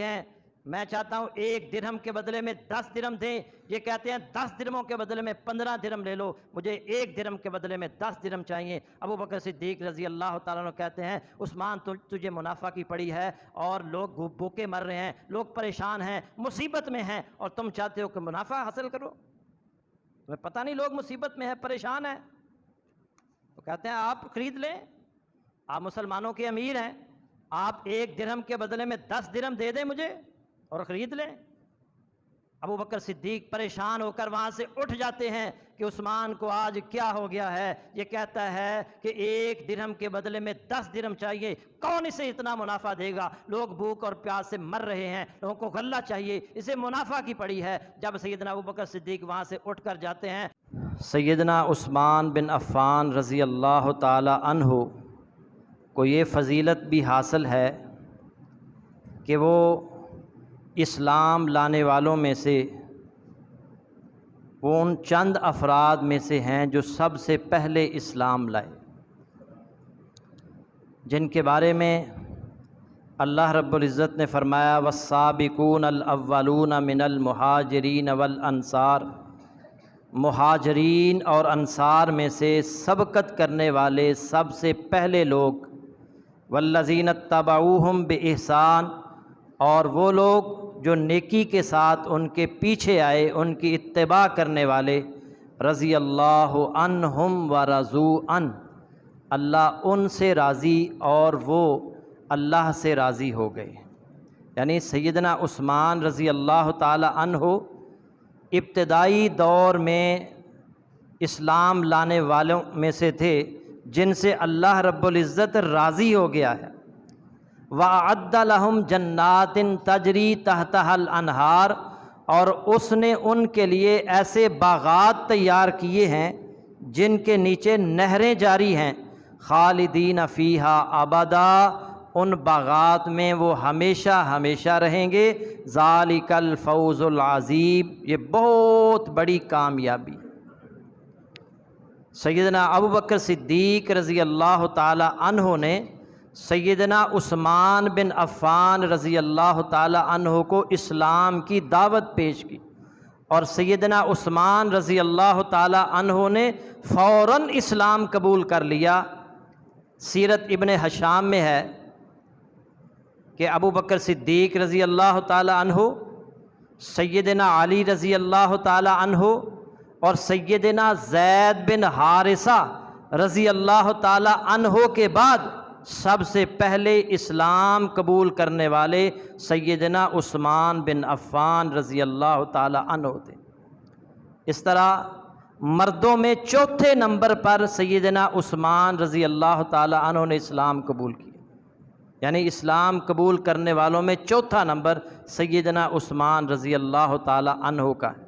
ہیں میں چاہتا ہوں 1 درہم کے بدلے میں 10 درہم دیں، یہ کہتے ہیں 10 درہموں کے بدلے میں 15 درہم لے لو، مجھے 1 درہم کے بدلے میں 10 درہم چاہیے۔ ابو بکر صدیق رضی اللہ تعالیٰ عنہ کہتے ہیں عثمان تجھے منافع کی پڑی ہے اور لوگ بھوکے مر رہے ہیں، لوگ پریشان ہیں، مصیبت میں ہیں، اور تم چاہتے ہو کہ منافع حاصل کرو؟ تمہیں پتہ نہیں لوگ مصیبت میں ہیں، پریشان ہیں؟ تو کہتے ہیں آپ خرید لیں، آپ مسلمانوں کے امیر ہیں، آپ 1 درہم کے بدلے میں 10 درہم دے دیں مجھے اور خرید لیں۔ ابو بکر صدیق پریشان ہو کر وہاں سے اٹھ جاتے ہیں کہ عثمان کو آج کیا ہو گیا ہے، یہ کہتا ہے کہ 1 درہم کے بدلے میں 10 درہم چاہیے، کون اسے اتنا منافع دے گا؟ لوگ بھوک اور پیاس سے مر رہے ہیں، لوگوں کو غلہ چاہیے، اسے منافع کی پڑی ہے۔ جب سیدنا ابو بکر صدیق وہاں سے اٹھ کر جاتے ہیں، سیدنا عثمان بن عفان رضی اللہ تعالی عنہ کو یہ فضیلت بھی حاصل ہے کہ وہ اسلام لانے والوں میں سے وہ ان چند افراد میں سے ہیں جو سب سے پہلے اسلام لائے، جن کے بارے میں اللہ رب العزت نے فرمایا والسابقون الاولون من المہاجرین والانصار، مہاجرین اور انصار میں سے سبقت کرنے والے سب سے پہلے لوگ، والذین اتبعوہم بإحسان، اور وہ لوگ جو نیکی کے ساتھ ان کے پیچھے آئے، ان کی اتباع کرنے والے، رضی اللہ عنہم ورضوا عنہ، اللہ ان سے راضی اور وہ اللہ سے راضی ہو گئے۔ یعنی سیدنا عثمان رضی اللہ تعالی عنہ ابتدائی دور میں اسلام لانے والوں میں سے تھے جن سے اللہ رب العزت راضی ہو گیا ہے۔ وَأَعَدَّ لَهُمْ جَنَّاتٍ تَجْرِي تَحْتَهَا الْأَنْهَارُ، اور اس نے ان کے لیے ایسے باغات تیار کیے ہیں جن کے نیچے نہریں جاری ہیں، خالدین فیہا ابدا، ان باغات میں وہ ہمیشہ ہمیشہ رہیں گے۔ ذالک الفوز العظیم، یہ بہت بڑی کامیابی۔ سیدنا ابو بکر صدیق رضی اللہ تعالی عنہ نے سیدنا عثمان بن عفان رضی اللہ تعالی عنہ کو اسلام کی دعوت پیش کی، اور سیدنا عثمان رضی اللہ تعالی عنہ نے فوراً اسلام قبول کر لیا۔ سیرت ابن ہشام میں ہے کہ ابو بکر صدیق رضی اللہ تعالی عنہ، سیدنا علی رضی اللہ تعالی عنہ اور سیدنا زید بن حارثہ رضی اللہ تعالی عنہ کے بعد سب سے پہلے اسلام قبول کرنے والے سیدنا عثمان بن عفان رضی اللہ تعالی عنہ تھے۔ اس طرح مردوں میں چوتھے نمبر پر سیدنا عثمان رضی اللہ تعالی عنہ نے اسلام قبول کیا، یعنی اسلام قبول کرنے والوں میں چوتھا نمبر سیدنا عثمان رضی اللہ تعالی عنہ کا ہے۔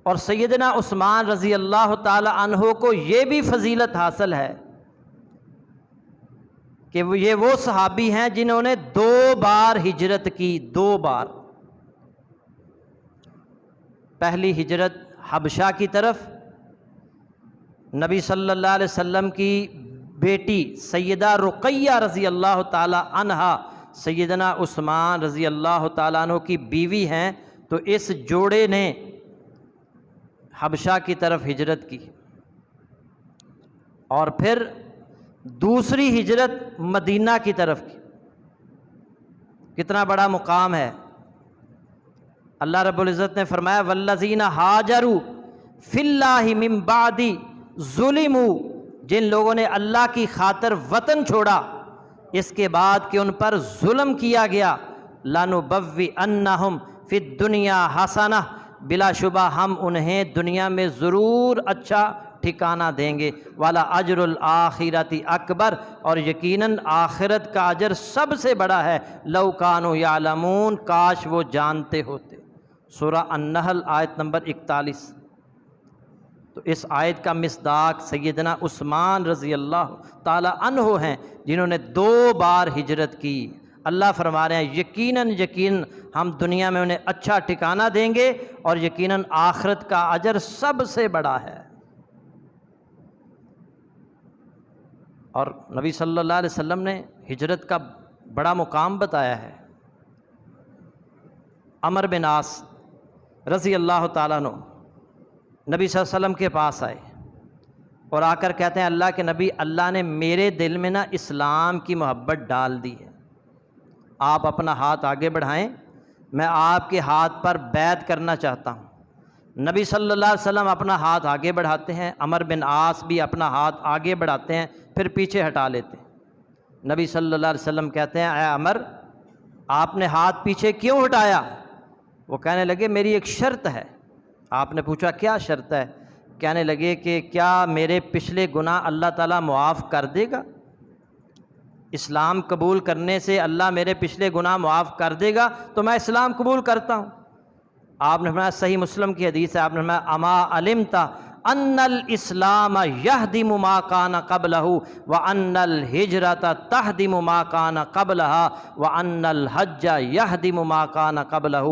اور سیدنا عثمان رضی اللہ تعالی عنہ کو یہ بھی فضیلت حاصل ہے کہ یہ وہ صحابی ہیں جنہوں نے 2 بار ہجرت کی، 2 بار۔ پہلی ہجرت حبشہ کی طرف، نبی صلی اللہ علیہ وسلم کی بیٹی سیدہ رقیہ رضی اللہ تعالی عنہا سیدنا عثمان رضی اللہ تعالیٰ عنہ کی بیوی ہیں، تو اس جوڑے نے حبشہ کی طرف ہجرت کی۔ اور پھر دوسری ہجرت مدینہ کی طرف کی۔ کتنا بڑا مقام ہے! اللہ رب العزت نے فرمایا والذین ہاجروا فی اللہ من بعد ظلموا، جن لوگوں نے اللہ کی خاطر وطن چھوڑا اس کے بعد کہ ان پر ظلم کیا گیا، لَنُبَوِّئَنَّهُمْ فِي الدُّنْيَا حَسَنَةً، بلا شبہ ہم انہیں دنیا میں ضرور اچھا ٹھکانہ دیں گے، والا اجر الآخرۃ اکبر، اور یقیناً آخرت کا اجر سب سے بڑا ہے، لو کانوا یعلمون، کاش وہ جانتے ہوتے۔ سورہ النحل آیت نمبر 41۔ تو اس آیت کا مصداق سیدنا عثمان رضی اللہ تعالی عنہ ہیں جنہوں نے 2 بار ہجرت کی۔ اللہ فرما رہے ہیں یقیناً ہم دنیا میں انہیں اچھا ٹھکانہ دیں گے اور یقیناً آخرت کا اجر سب سے بڑا ہے۔ اور نبی صلی اللہ علیہ وسلم نے ہجرت کا بڑا مقام بتایا ہے۔ عمر بن عاص رضی اللہ تعالیٰ عنہ نبی صلی اللہ علیہ وسلم کے پاس آئے اور آ کر کہتے ہیں اللہ کے نبی، اللہ نے میرے دل میں نا اسلام کی محبت ڈال دی ہے، آپ اپنا ہاتھ آگے بڑھائیں، میں آپ کے ہاتھ پر بیعت کرنا چاہتا ہوں۔ نبی صلی اللہ علیہ وسلم اپنا ہاتھ آگے بڑھاتے ہیں، عمر بن عاص بھی اپنا ہاتھ آگے بڑھاتے ہیں، پھر پیچھے ہٹا لیتے ہیں۔ نبی صلی اللہ علیہ وسلم کہتے ہیں اے عمر، آپ نے ہاتھ پیچھے کیوں ہٹایا؟ وہ کہنے لگے میری ایک شرط ہے۔ آپ نے پوچھا کیا شرط ہے؟ کہنے لگے کہ کیا میرے پچھلے گناہ اللہ تعالیٰ معاف کر دے گا؟ اسلام قبول کرنے سے اللہ میرے پچھلے گناہ معاف کر دے گا تو میں اسلام قبول کرتا ہوں۔ آپ نے فرمایا، صحیح مسلم کی حدیث ہے، آپ نے فرمایا اما علمت ان الاسلام یہدم ما کان قبلہ وان الہجرۃ تہدم ما کان قبلہا وان الحج یہدم ما کان قبلہ۔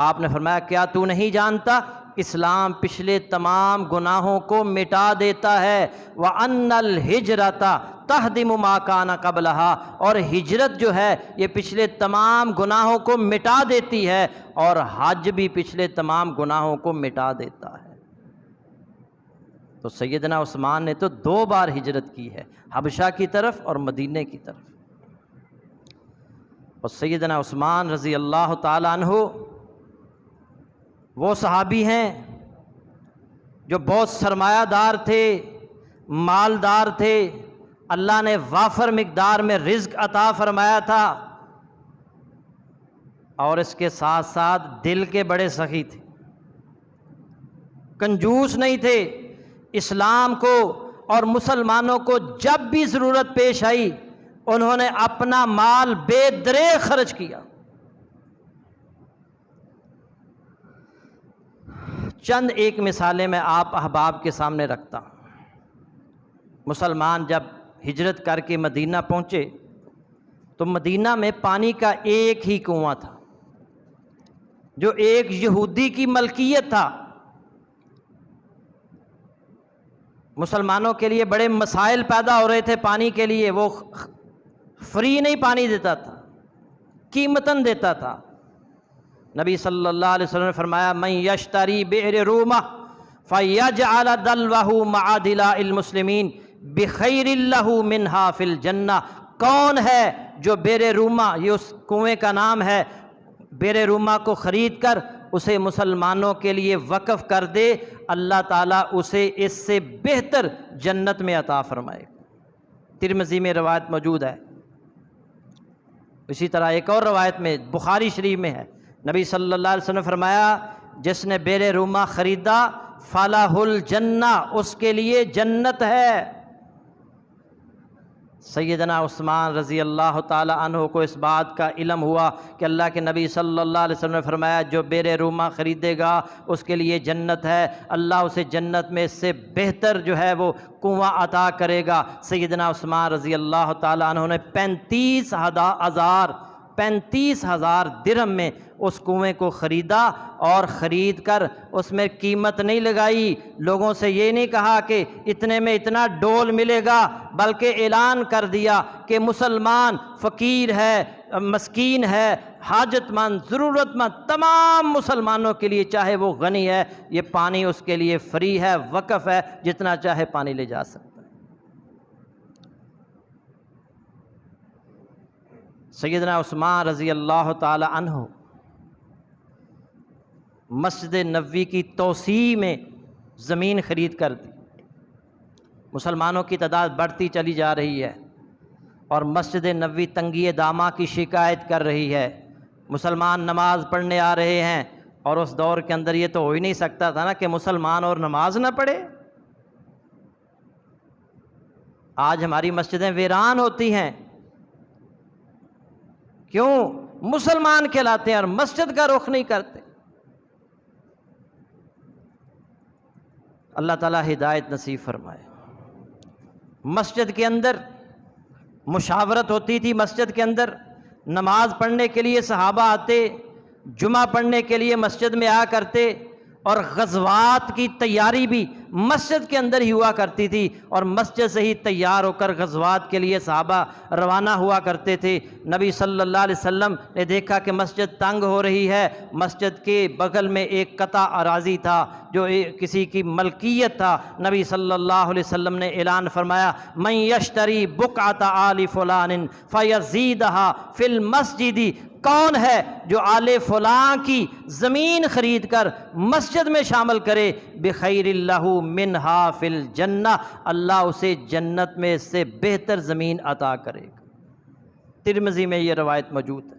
آپ نے فرمایا کیا تو نہیں جانتا اسلام پچھلے تمام گناہوں کو مٹا دیتا ہے، وان الہجرۃ تہدم ما کان قبلہا، اور ہجرت جو ہے یہ پچھلے تمام گناہوں کو مٹا دیتی ہے، اور حج بھی پچھلے تمام گناہوں کو مٹا دیتا ہے۔ تو سیدنا عثمان نے تو 2 بار ہجرت کی ہے، حبشہ کی طرف اور مدینے کی طرف۔ اور سیدنا عثمان رضی اللہ تعالیٰ عنہ وہ صحابی ہیں جو بہت سرمایہ دار تھے، مالدار تھے، اللہ نے وافر مقدار میں رزق عطا فرمایا تھا، اور اس کے ساتھ ساتھ دل کے بڑے سخی تھے، کنجوس نہیں تھے۔ اسلام کو اور مسلمانوں کو جب بھی ضرورت پیش آئی انہوں نے اپنا مال بے دریغ خرچ کیا۔ چند ایک مثالیں میں آپ احباب کے سامنے رکھتا ہوں۔ مسلمان جب ہجرت کر کے مدینہ پہنچے تو مدینہ میں پانی کا ایک ہی کنواں تھا جو ایک یہودی کی ملکیت تھا۔ مسلمانوں کے لیے بڑے مسائل پیدا ہو رہے تھے پانی کے لیے، وہ فری نہیں پانی دیتا تھا، قیمتاً دیتا تھا۔ نبی صلی اللہ علیہ وسلم نے فرمایا من یشتری بئر رومہ فیجعل دلوہ مع دلاء المسلمین بخیر لہ منہا فی الجنہ۔ کون ہے جو بئر رومہ، یہ اس کنویں کا نام ہے، بئر رومہ کو خرید کر اسے مسلمانوں کے لیے وقف کر دے، اللہ تعالیٰ اسے اس سے بہتر جنت میں عطا فرمائے۔ ترمذی میں روایت موجود ہے۔ اسی طرح ایک اور روایت میں بخاری شریف میں ہے، نبی صلی اللہ علیہ وسلم نے فرمایا جس نے بئر رومہ خریدا فلاح الجنہ، اس کے لیے جنت ہے۔ سیدنا عثمان رضی اللہ تعالی عنہ کو اس بات کا علم ہوا کہ اللہ کے نبی صلی اللہ علیہ وسلم نے فرمایا جو بئر رومہ خریدے گا اس کے لیے جنت ہے، اللہ اسے جنت میں اس سے بہتر جو ہے وہ کنواں عطا کرے گا۔ سیدنا عثمان رضی اللہ تعالی عنہ نے 35,000 درہم میں اس کنویں کو خریدا، اور خرید کر اس میں قیمت نہیں لگائی، لوگوں سے یہ نہیں کہا کہ اتنے میں اتنا ڈول ملے گا، بلکہ اعلان کر دیا کہ مسلمان فقیر ہے، مسکین ہے، حاجت مند، ضرورت مند، تمام مسلمانوں کے لیے، چاہے وہ غنی ہے، یہ پانی اس کے لیے فری ہے، وقف ہے، جتنا چاہے پانی لے جا سکتا ہے۔ سیدنا عثمان رضی اللہ تعالی عنہ مسجد نبوی کی توسیع میں زمین خرید کر دی۔ مسلمانوں کی تعداد بڑھتی چلی جا رہی ہے اور مسجد نبوی تنگی دامہ کی شکایت کر رہی ہے، مسلمان نماز پڑھنے آ رہے ہیں، اور اس دور کے اندر یہ تو ہو ہی نہیں سکتا تھا نا کہ مسلمان اور نماز نہ پڑھے۔ آج ہماری مسجدیں ویران ہوتی ہیں، کیوں؟ مسلمان کہلاتے ہیں اور مسجد کا رخ نہیں کرتے۔ اللہ تعالیٰ ہدایت نصیب فرمائے۔ مسجد کے اندر مشاورت ہوتی تھی، مسجد کے اندر نماز پڑھنے کے لیے صحابہ آتے، جمعہ پڑھنے کے لیے مسجد میں آیا کرتے، اور غزوات کی تیاری بھی مسجد کے اندر ہی ہوا کرتی تھی، اور مسجد سے ہی تیار ہو کر غزوات کے لیے صحابہ روانہ ہوا کرتے تھے۔ نبی صلی اللہ علیہ وسلم نے دیکھا کہ مسجد تنگ ہو رہی ہے، مسجد کے بغل میں ایک قطع اراضی تھا جو کسی کی ملکیت تھا۔ نبی صلی اللہ علیہ وسلم نے اعلان فرمایا، من یشتری بقعۃ آل فلان فیزیدھا فی المسجد، کون ہے جو آل فلاں کی زمین خرید کر مسجد میں شامل کرے، بخیر لہ منہا فی الجنہ، اللہ اسے جنت میں اس سے بہتر زمین عطا کرے گا۔ ترمذی میں یہ روایت موجود ہے۔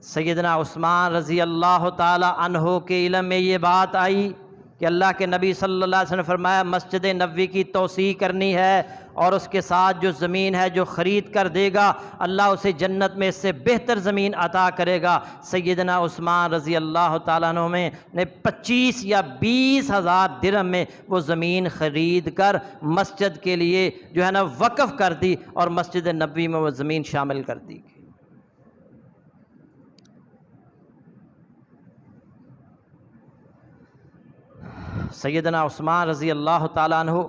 سیدنا عثمان رضی اللہ تعالی عنہ کے علم میں یہ بات آئی کہ اللہ کے نبی صلی اللہ علیہ وسلم نے فرمایا مسجد نبوی کی توسیع کرنی ہے، اور اس کے ساتھ جو زمین ہے جو خرید کر دے گا اللہ اسے جنت میں اس سے بہتر زمین عطا کرے گا۔ سیدنا عثمان رضی اللہ تعالیٰ عنہ نے 25 یا 20 ہزار درہم میں وہ زمین خرید کر مسجد کے لیے جو ہے نا وقف کر دی، اور مسجد نبوی میں وہ زمین شامل کر دی گئی۔ سیدنا عثمان رضی اللہ تعالیٰ عنہ،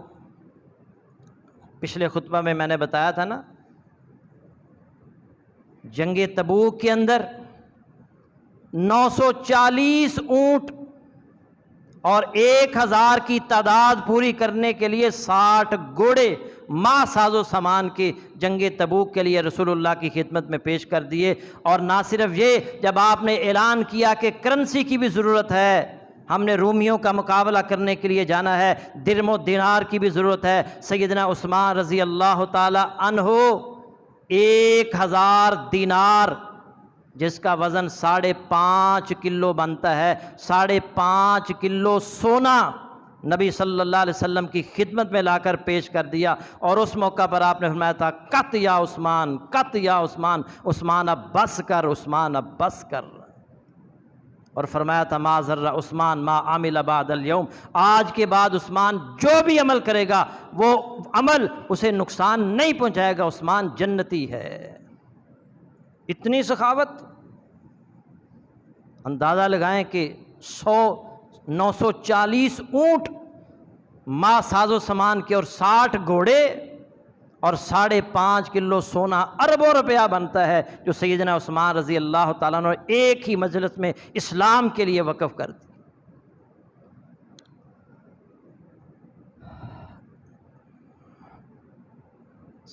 پچھلے خطبہ میں نے بتایا تھا نا، جنگ تبوک کے اندر 940 اونٹ اور 1000 کی تعداد پوری کرنے کے لیے 60 گھوڑے ماں ساز و سامان کے جنگ تبوک کے لیے رسول اللہ کی خدمت میں پیش کر دیے۔ اور نہ صرف یہ، جب آپ نے اعلان کیا کہ کرنسی کی بھی ضرورت ہے، ہم نے رومیوں کا مقابلہ کرنے کے لیے جانا ہے، درم و دینار کی بھی ضرورت ہے، سیدنا عثمان رضی اللہ تعالی عنہ 1000 دینار، جس کا وزن 5.5 کلو بنتا ہے، 5.5 کلو سونا نبی صلی اللہ علیہ وسلم کی خدمت میں لا کر پیش کر دیا۔ اور اس موقع پر آپ نے فرمایا تھا، قط یا عثمان، قط یا عثمان، عثمان اب بس کر، عثمان اب بس کر۔ اور فرمایا تھا، ما ضر عثمان ما عمل بعد اليوم، آج کے بعد عثمان جو بھی عمل کرے گا وہ عمل اسے نقصان نہیں پہنچائے گا، عثمان جنتی ہے۔ اتنی سخاوت، اندازہ لگائیں کہ 940 اونٹ ماں ساز و سامان کے اور 60 گھوڑے اور 5.5 کلو سونا، اربوں روپیہ بنتا ہے، جو سیدنا عثمان رضی اللہ تعالیٰ عنہ نے ایک ہی مجلس میں اسلام کے لیے وقف کر دی۔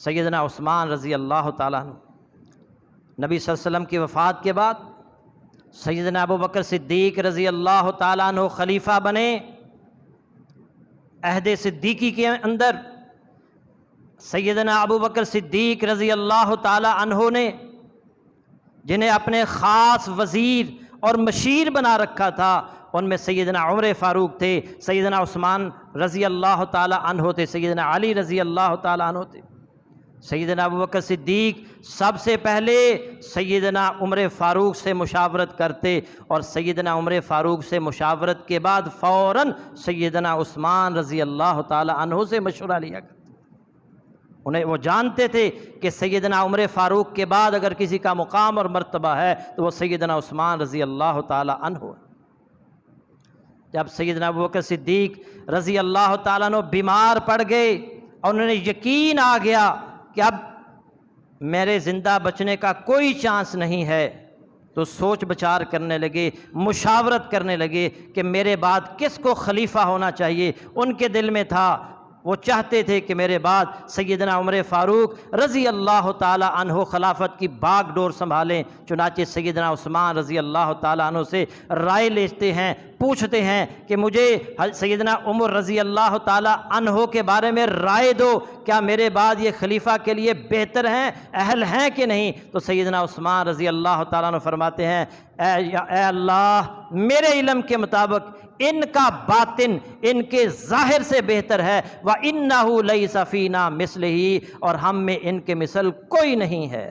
سیدنا عثمان رضی اللہ تعالیٰ عنہ نبی صلی اللہ علیہ وسلم کی وفات کے بعد سیدنا ابو بکر صدیق رضی اللہ تعالیٰ عنہ خلیفہ بنے۔ عہد صدیقی کے اندر سیدنا ابو بکر صدیق رضی اللہ تعالی عنہ نے، جنہیں اپنے خاص وزیر اور مشیر بنا رکھا تھا، ان میں سیدنا عمر فاروق تھے، سیدنا عثمان رضی اللہ تعالی عنہ تھے، سیدنا علی رضی اللہ تعالی عنہ تھے۔ سیدنا ابو بکر صدیق سب سے پہلے سیدنا عمر فاروق سے مشاورت کرتے، اور سیدنا عمر فاروق سے مشاورت کے بعد فوراً سیدنا عثمان رضی اللہ تعالی عنہ سے مشورہ لیا کرتے۔ انہیں وہ جانتے تھے کہ سیدنا عمر فاروق کے بعد اگر کسی کا مقام اور مرتبہ ہے تو وہ سیدنا عثمان رضی اللہ تعالی عنہ ہے۔ جب سیدنا ابو بکر صدیق رضی اللہ تعالیٰ عنہ بیمار پڑ گئے اور انہیں یقین آ گیا کہ اب میرے زندہ بچنے کا کوئی چانس نہیں ہے، تو سوچ بچار کرنے لگے، مشاورت کرنے لگے کہ میرے بعد کس کو خلیفہ ہونا چاہیے۔ ان کے دل میں تھا، وہ چاہتے تھے کہ میرے بعد سیدنا عمر فاروق رضی اللہ تعالی عنہ خلافت کی باغ ڈور سنبھالیں۔ چنانچہ سیدنا عثمان رضی اللہ تعالی عنہ سے رائے لیتے ہیں، پوچھتے ہیں کہ مجھے سیدنا عمر رضی اللہ تعالی عنہ کے بارے میں رائے دو، کیا میرے بعد یہ خلیفہ کے لیے بہتر ہیں، اہل ہیں کہ نہیں؟ تو سیدنا عثمان رضی اللہ تعالیٰ عنہ فرماتے ہیں، اے اللہ، میرے علم کے مطابق ان کا باطن ان کے ظاہر سے بہتر ہے، وَإِنَّهُ لَيْسَ فِينَا مِثْلِهِ، اور ہم میں ان کے مثل کوئی نہیں ہے۔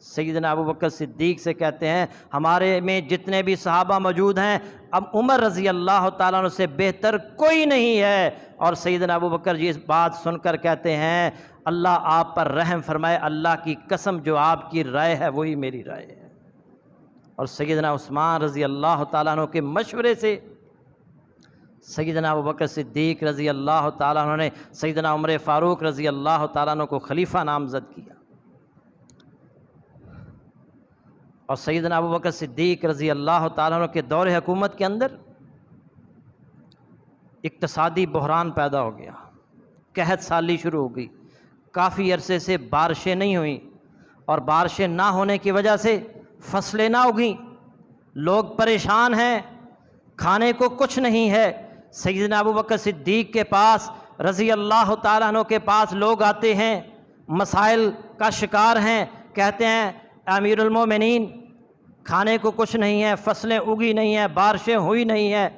سیدنا ابو بکر صدیق سے کہتے ہیں، ہمارے میں جتنے بھی صحابہ موجود ہیں اب عمر رضی اللہ تعالیٰ عنہ سے بہتر کوئی نہیں ہے۔ اور سیدنا ابو بکر جی اس بات سن کر کہتے ہیں، اللہ آپ پر رحم فرمائے، اللہ کی قسم جو آپ کی رائے ہے وہی میری رائے ہے۔ اور سیدنا عثمان رضی اللہ تعالیٰ عنہ کے مشورے سے سیدنا ابوبکر صدیق رضی اللہ تعالیٰ عنہ نے سیدنا عمر فاروق رضی اللہ تعالیٰ عنہ کو خلیفہ نامزد کیا، اور سیدنا ابوبکر صدیق رضی اللہ تعالیٰ عنہ کے دور حکومت کے اندر اقتصادی بحران پیدا ہو گیا، قحط سالی شروع ہو گئی، کافی عرصے سے بارشیں نہیں ہوئیں، اور بارشیں نہ ہونے کی وجہ سے فصلیں نہ اگیں، لوگ پریشان ہیں، کھانے کو کچھ نہیں ہے۔ سیدنا ابوبکر صدیق کے پاس رضی اللہ تعالیٰ عنہ کے پاس لوگ آتے ہیں، مسائل کا شکار ہیں، کہتے ہیں امیر المومنین کھانے کو کچھ نہیں ہے، فصلیں اگی نہیں ہیں، بارشیں ہوئی نہیں ہیں۔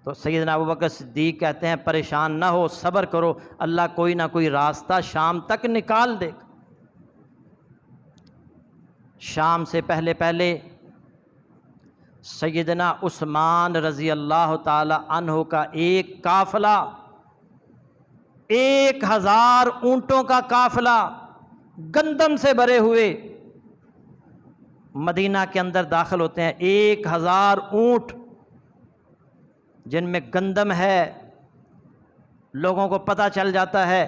تو سیدنا ابوبکر صدیق کہتے ہیں پریشان نہ ہو، صبر کرو، اللہ کوئی نہ کوئی راستہ شام تک نکال دے گا۔ شام سے پہلے پہلے سیدنا عثمان رضی اللہ تعالی عنہ کا ایک قافلہ، 1000 اونٹوں کا قافلہ گندم سے بھرے ہوئے مدینہ کے اندر داخل ہوتے ہیں۔ 1000 اونٹ جن میں گندم ہے۔ لوگوں کو پتہ چل جاتا ہے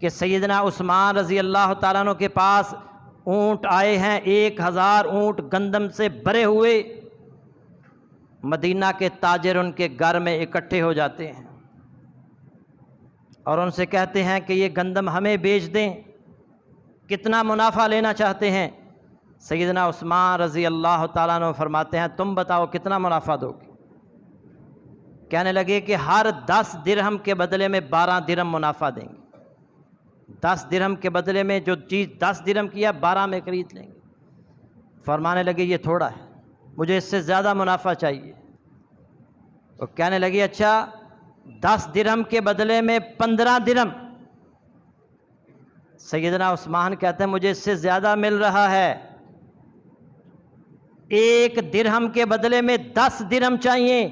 کہ سیدنا عثمان رضی اللہ تعالیٰ عنہ کے پاس اونٹ آئے ہیں، 1000 اونٹ گندم سے بھرے ہوئے۔ مدینہ کے تاجر ان کے گھر میں اکٹھے ہو جاتے ہیں اور ان سے کہتے ہیں کہ یہ گندم ہمیں بیچ دیں، کتنا منافع لینا چاہتے ہیں؟ سیدنا عثمان رضی اللہ تعالیٰ عنہ فرماتے ہیں تم بتاؤ کتنا منافع دو گے؟ کہنے لگے کہ ہر 10 درہم کے بدلے میں 12 درہم منافع دیں گے۔ 10 درہم کے بدلے میں جو چیز 10 درہم کی ہے 12 میں خرید لیں گے۔ فرمانے لگے یہ تھوڑا ہے، مجھے اس سے زیادہ منافع چاہیے۔ تو کہنے لگے اچھا 10 درہم کے بدلے میں 15 درہم۔ سیدنا عثمان کہتے ہیں مجھے اس سے زیادہ مل رہا ہے، 1 درہم کے بدلے میں 10 درہم چاہیے۔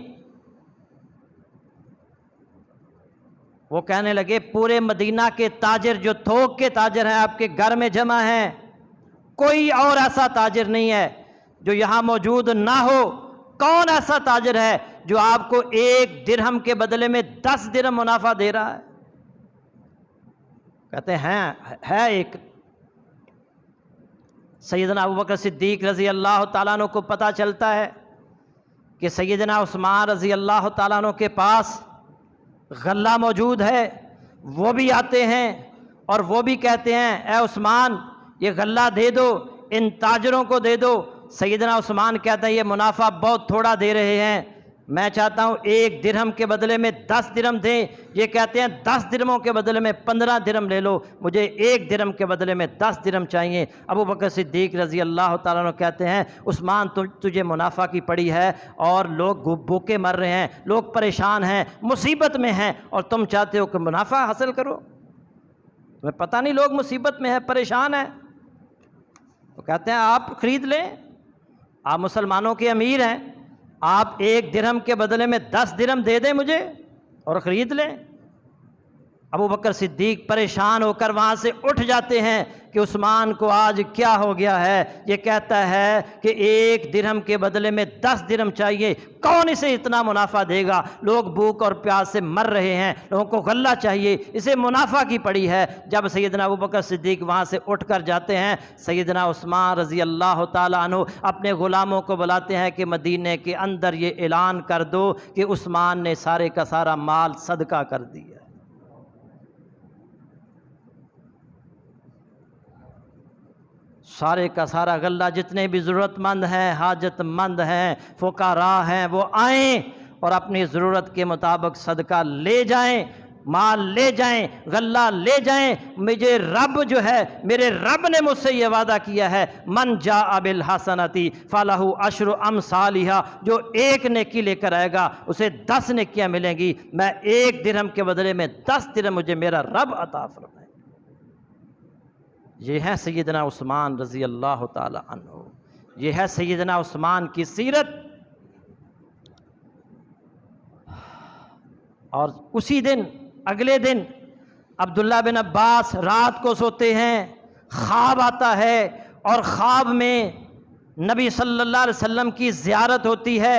وہ کہنے لگے پورے مدینہ کے تاجر جو تھوک کے تاجر ہیں آپ کے گھر میں جمع ہیں، کوئی اور ایسا تاجر نہیں ہے جو یہاں موجود نہ ہو۔ کون ایسا تاجر ہے جو آپ کو 1 درہم کے بدلے میں 10 درہم منافع دے رہا ہے؟ کہتے ہیں ہے ایک۔ سیدنا ابوبکر صدیق رضی اللہ تعالیٰ عنہ کو پتہ چلتا ہے کہ سیدنا عثمان رضی اللہ تعالیٰ عنہ کے پاس غلہ موجود ہے۔ وہ بھی آتے ہیں اور وہ بھی کہتے ہیں اے عثمان یہ غلہ دے دو، ان تاجروں کو دے دو۔ سیدنا عثمان کہتا ہے یہ منافع بہت تھوڑا دے رہے ہیں، میں چاہتا ہوں 1 درہم کے بدلے میں 10 درہم دیں۔ یہ کہتے ہیں 10 درہموں کے بدلے میں 15 درہم لے لو، مجھے 1 درہم کے بدلے میں 10 درہم چاہیے۔ ابوبکر صدیق رضی اللہ تعالیٰ عنہ کہتے ہیں عثمان تجھے منافع کی پڑی ہے اور لوگ بھوکے مر رہے ہیں، لوگ پریشان ہیں، مصیبت میں ہیں، اور تم چاہتے ہو کہ منافع حاصل کرو؟ تمہیں پتہ نہیں لوگ مصیبت میں ہیں، پریشان ہیں؟ تو کہتے ہیں آپ خرید لیں، آپ مسلمانوں کے امیر ہیں، آپ 1 درہم کے بدلے میں 10 درہم دے دیں مجھے اور خرید لیں۔ ابوبکر صدیق پریشان ہو کر وہاں سے اٹھ جاتے ہیں کہ عثمان کو آج کیا ہو گیا ہے، یہ کہتا ہے کہ 1 درہم کے بدلے میں 10 درہم چاہیے، کون اسے اتنا منافع دے گا؟ لوگ بھوک اور پیاس سے مر رہے ہیں، لوگوں کو غلہ چاہیے، اسے منافع کی پڑی ہے۔ جب سیدنا ابوبکر صدیق وہاں سے اٹھ کر جاتے ہیں، سیدنا عثمان رضی اللہ تعالیٰ عنہ اپنے غلاموں کو بلاتے ہیں کہ مدینے کے اندر یہ اعلان کر دو کہ عثمان نے سارے کا سارا مال صدقہ کر دیا۔ سارے کا سارا غلہ جتنے بھی ضرورت مند ہیں، حاجت مند ہیں، فقراء ہیں، وہ آئیں اور اپنی ضرورت کے مطابق صدقہ لے جائیں، مال لے جائیں، غلہ لے جائیں۔ مجھے رب جو ہے، میرے رب نے مجھ سے یہ وعدہ کیا ہے من جاء بالحسنۃ فلہ عشر امثالھا، جو 1 نیکی لے کر آئے گا اسے 10 نیکیاں ملیں گی۔ میں 1 درہم کے بدلے میں 10 درہم مجھے میرا رب عطا فرمائے۔ یہ ہے سیدنا عثمان رضی اللہ تعالی عنہ، یہ ہے سیدنا عثمان کی سیرت۔ اور اسی دن اگلے دن عبداللہ بن عباس رات کو سوتے ہیں، خواب آتا ہے اور خواب میں نبی صلی اللہ علیہ وسلم کی زیارت ہوتی ہے۔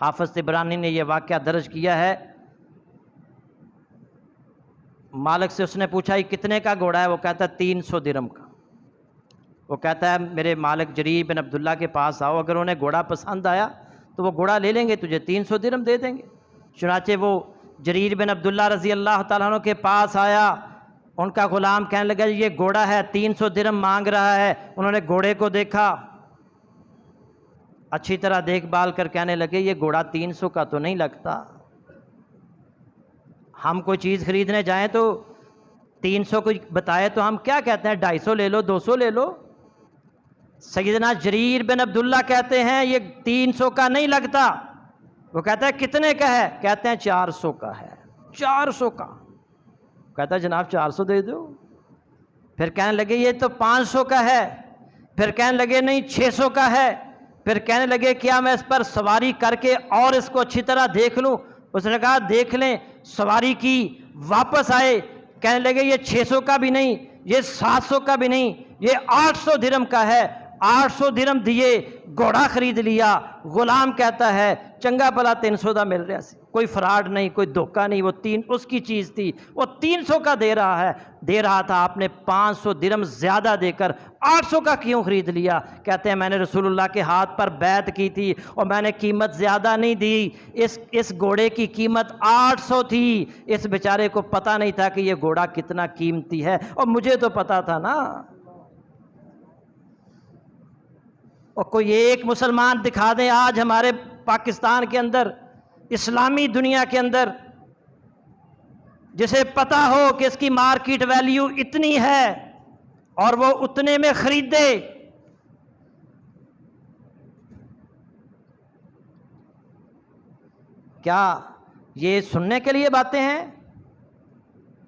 حافظ طبرانی نے یہ واقعہ درج کیا ہے۔ مالک سے اس نے پوچھا یہ کتنے کا گھوڑا ہے؟ وہ کہتا ہے 300 درہم کا۔ وہ کہتا ہے میرے مالک جریر بن عبداللہ کے پاس آؤ، اگر انہیں گھوڑا پسند آیا تو وہ گھوڑا لے لیں گے، تجھے 300 درہم دے دیں گے۔ چنانچہ وہ جریر بن عبداللہ رضی اللہ تعالیٰ عنہ کے پاس آیا، ان کا غلام کہنے لگا یہ گھوڑا ہے، 300 درہم مانگ رہا ہے۔ انہوں نے گھوڑے کو دیکھا، اچھی طرح دیکھ بھال کر کہنے لگے یہ گھوڑا 300 کا تو نہیں لگتا، ہم کوئی چیز خریدنے جائیں تو 300 کو بتائے تو ہم کیا کہتے ہیں 250 لے لو، 200 لے لو۔ سیدنا جریر بن عبداللہ کہتے ہیں یہ 300 کا نہیں لگتا۔ وہ کہتا ہے کتنے کا ہے؟ کہتے ہیں 400 کا ہے۔ 400 کا؟ کہتا ہے جناب 400 دے دو۔ پھر کہنے لگے یہ تو 500 کا ہے۔ پھر کہنے لگے نہیں 600 کا ہے۔ پھر کہنے لگے کیا میں اس پر سواری کر کے اور اس کو اچھی طرح دیکھ لوں؟ اس نے کہا دیکھ لیں۔ سواری کی، واپس آئے، کہنے لگے یہ 600 کا بھی نہیں، یہ 700 کا بھی نہیں، یہ 800 درہم کا ہے۔ 800 درہم دیے، گھوڑا خرید لیا۔ غلام کہتا ہے چنگا بھلا 300 دا مل رہا سی، کوئی فراڈ نہیں، کوئی دھوکہ نہیں، وہ اس کی چیز تھی، وہ 300 کا دے رہا تھا، آپ نے 500 درہم زیادہ دے کر 800 کا کیوں خرید لیا؟ کہتے ہیں میں نے رسول اللہ کے ہاتھ پر بیعت کی تھی اور میں نے قیمت زیادہ نہیں دی، اس گھوڑے کی قیمت 800 تھی، اس بیچارے کو پتہ نہیں تھا کہ یہ گھوڑا کتنا قیمتی ہے، اور مجھے تو پتہ تھا نا۔ اور کوئی ایک مسلمان دکھا دیں آج ہمارے پاکستان کے اندر، اسلامی دنیا کے اندر، جسے پتہ ہو کہ اس کی مارکیٹ ویلیو اتنی ہے اور وہ اتنے میں خریدے۔ کیا یہ سننے کے لیے باتیں ہیں؟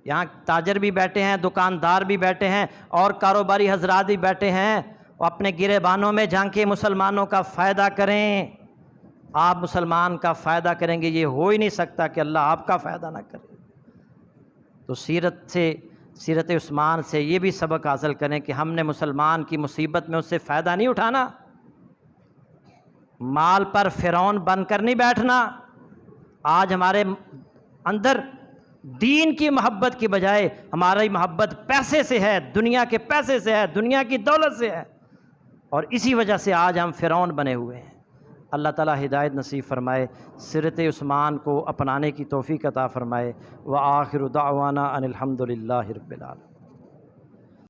یہاں تاجر بھی بیٹھے ہیں، دکاندار بھی بیٹھے ہیں، اور کاروباری حضرات بھی بیٹھے ہیں، وہ اپنے گریبانوں میں جھانکے مسلمانوں کا فائدہ کریں۔ آپ مسلمان کا فائدہ کریں گے، یہ ہو ہی نہیں سکتا کہ اللہ آپ کا فائدہ نہ کرے۔ تو سیرت عثمان سے یہ بھی سبق حاصل کریں کہ ہم نے مسلمان کی مصیبت میں اس سے فائدہ نہیں اٹھانا، مال پر فرعون بن کر نہیں بیٹھنا۔ آج ہمارے اندر دین کی محبت کی بجائے ہماری محبت پیسے سے ہے، دنیا کے پیسے سے ہے، دنیا کی دولت سے ہے، اور اسی وجہ سے آج ہم فرعون بنے ہوئے ہیں۔ اللہ تعالیٰ ہدایت نصیب فرمائے، سیرت عثمان کو اپنانے کی توفیق عطا فرمائے۔ وآخر دعوانا ان الحمد للہ رب العالمین۔